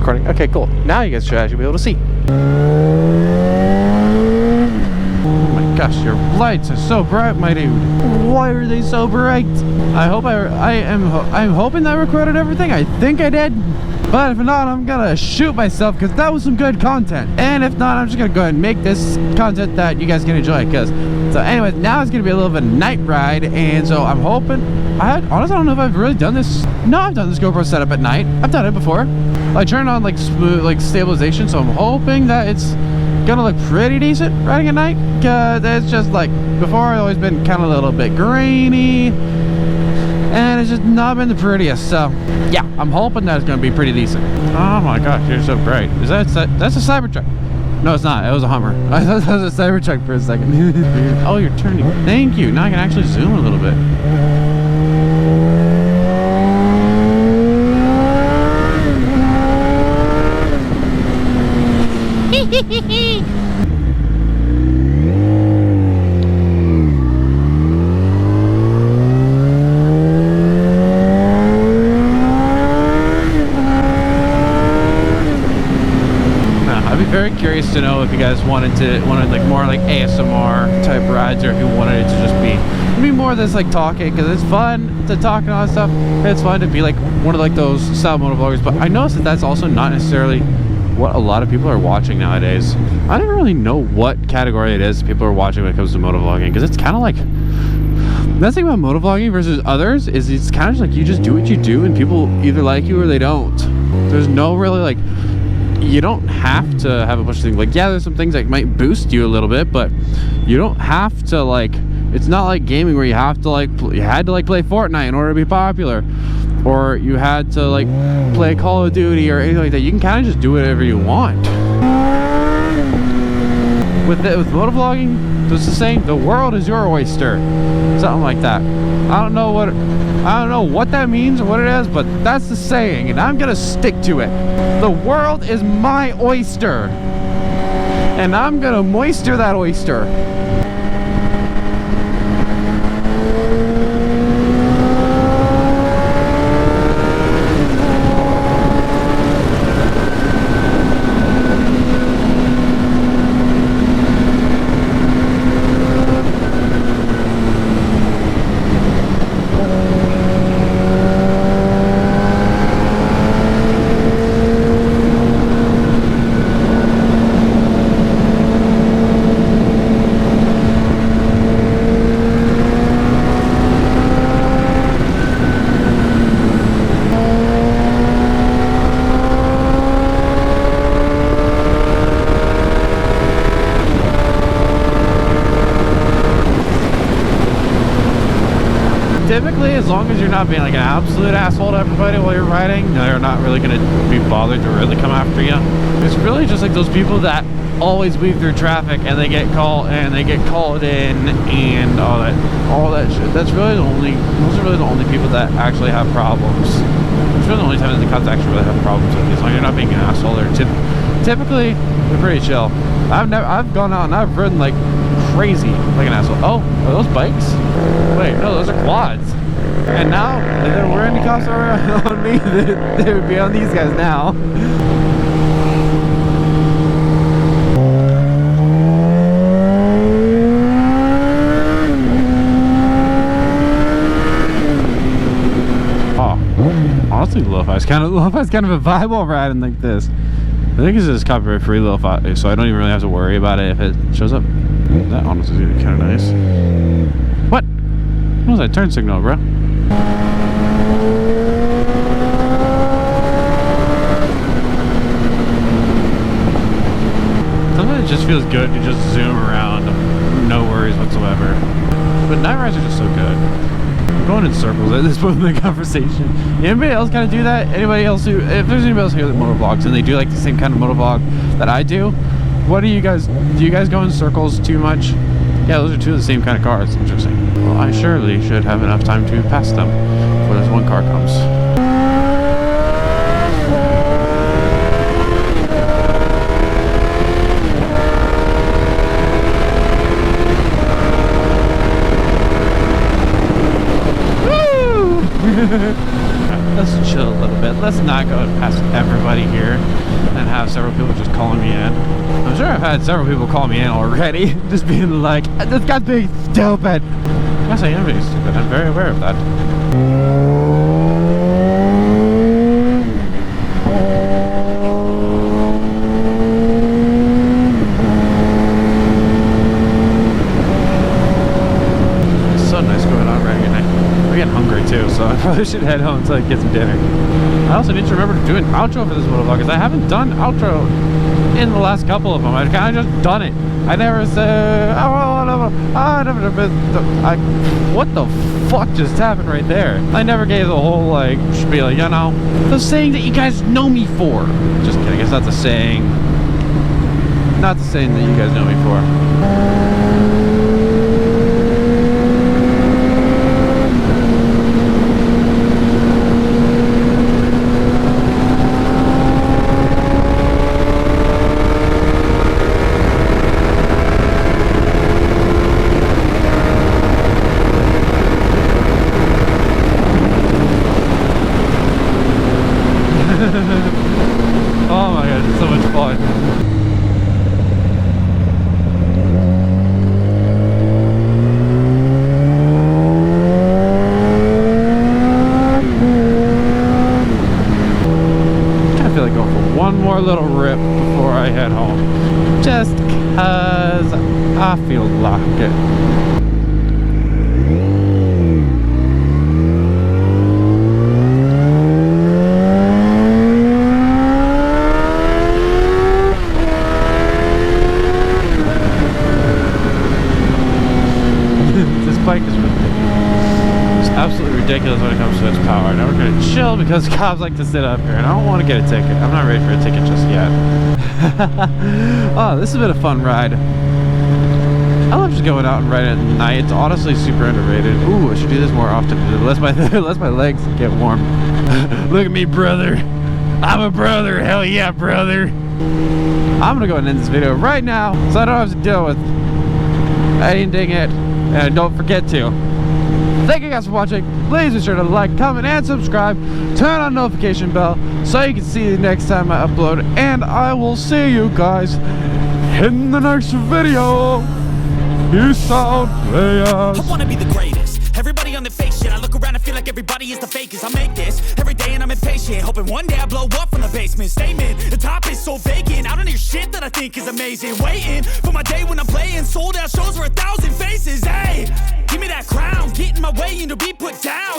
recording. Okay, cool. Now you guys should actually be able to see. Oh my gosh, your lights are so bright, my dude. Why are they so bright? I'm hoping that I recorded everything. I think I did. But if not, I'm gonna shoot myself because that was some good content. And if not, I'm just gonna go ahead and make this content that you guys can enjoy. So anyways, now it's gonna be a little bit of a night ride, and so I'm hoping. Honestly, I don't know if I've really done this. No, I've done this GoPro setup at night. I've done it before. I turned on like smooth, like stabilization, so I'm hoping that it's gonna look pretty decent riding at night. Cause it's just like before, it's always been kind of a little bit grainy. And it's just not been the prettiest, so yeah, I'm hoping that it's gonna be pretty decent. Oh my gosh, you're so bright. That's a Cybertruck? No, it's not. It was a Hummer. I thought that was a Cybertruck for a second. Oh, you're turning. Thank you. Now I can actually zoom a little bit. Very curious to know if you guys wanted like more like ASMR type rides, or if you wanted it to just be more of this like talking, because it's fun to talk and all that stuff. It's fun to be like one of like those style moto vloggers, but I noticed that that's also not necessarily what a lot of people are watching nowadays. I don't really know what category it is people are watching when it comes to moto vlogging, because it's kind of like, the thing about moto vlogging versus others is it's kind of like you just do what you do and people either like you or they don't. There's no really like, you don't have to have a bunch of things. Like, yeah, there's some things that might boost you a little bit, but you don't have to like, it's not like gaming where you have to like, you had to like play Fortnite in order to be popular, or you had to like play Call of Duty or anything like that. You can kind of just do whatever you want. With motovlogging, it's the same. The world is your oyster, something like that. I don't know what that means or what it is, but that's the saying, and I'm gonna stick to it. The world is my oyster, and I'm gonna moisture that oyster. Typically, as long as you're not being like an absolute asshole to everybody while you're riding, they're not really going to be bothered to really come after you. It's really just like those people that always weave through traffic and they get called in and all that shit. Those are really the only people that actually have problems. It's really the only time that the cops actually really have problems with you. As long as you're not being an asshole, typically they're pretty chill. I've gone out and I've ridden like crazy like an asshole. Oh, are those bikes? Wait, no, those are quads. And now, if there were any cops on me, they would be on these guys now. Oh, honestly, lo-fi is kind of a vibe while riding like this. I think this is copyright free lo-fi, so I don't even really have to worry about it if it shows up. That honestly is gonna be kind of nice. What? What was that turn signal, bro? Sometimes it just feels good to just zoom around, no worries whatsoever. But night rides are just so good. I'm going in circles at this point in the conversation. Anybody else kind of do that? Anybody else who, if there's anybody else here that motovlogs and they do like the same kind of motovlog that I do, what do you guys go in circles too much? Yeah, those are two of the same kind of cars. Interesting. Well, I surely should have enough time to pass them before this one car comes. let's chill a little bit. Let's not go past everybody here and have several people just calling me in. I'm sure I've had several people call me in already, just being like, this guy's being stupid. Yes, I am being stupid. I'm very aware of that. It's so nice going on right now. I'm getting hungry too, so I probably should head home until I get some dinner. I also need to remember to do an outro for this motovlog, because I haven't done outro in the last couple of them. I've kind of just done it. I never said, what the fuck just happened right there? I never gave the whole, like, spiel, you know? The saying that you guys know me for. Just kidding, it's not the saying. Not the saying that you guys know me for. Oh my god, it's so much fun. I feel like going for one more little rip before I head home. Just cause I feel like it. Bike is ridiculous. It's absolutely ridiculous when it comes to its power. Now we're gonna chill because cops like to sit up here, and I don't want to get a ticket. I'm not ready for a ticket just yet. Oh, this has been a fun ride. I love just going out and riding at night. It's honestly super underrated. Ooh, I should do this more often. It lets my legs get warm. Look at me, brother. I'm a brother. Hell yeah, brother. I'm gonna go and end this video right now, so I don't have to deal with ending it. And don't forget to thank you guys for watching. Please be sure to like, comment, and subscribe. Turn on notification bell so you can see the next time I upload. And I will see you guys in the next video. Peace out, players. I wanna be the greatest. Everybody on the fake shit. I look around and feel like everybody is the fakest. I make this every day and I'm impatient, hoping one day I blow up from the basement. Statement, the top is so vacant. I don't hear shit that I think is amazing. Waiting for my day when I'm playing sold out shows for 1,000 faces. Hey, give me that crown, get in my way and to be put down.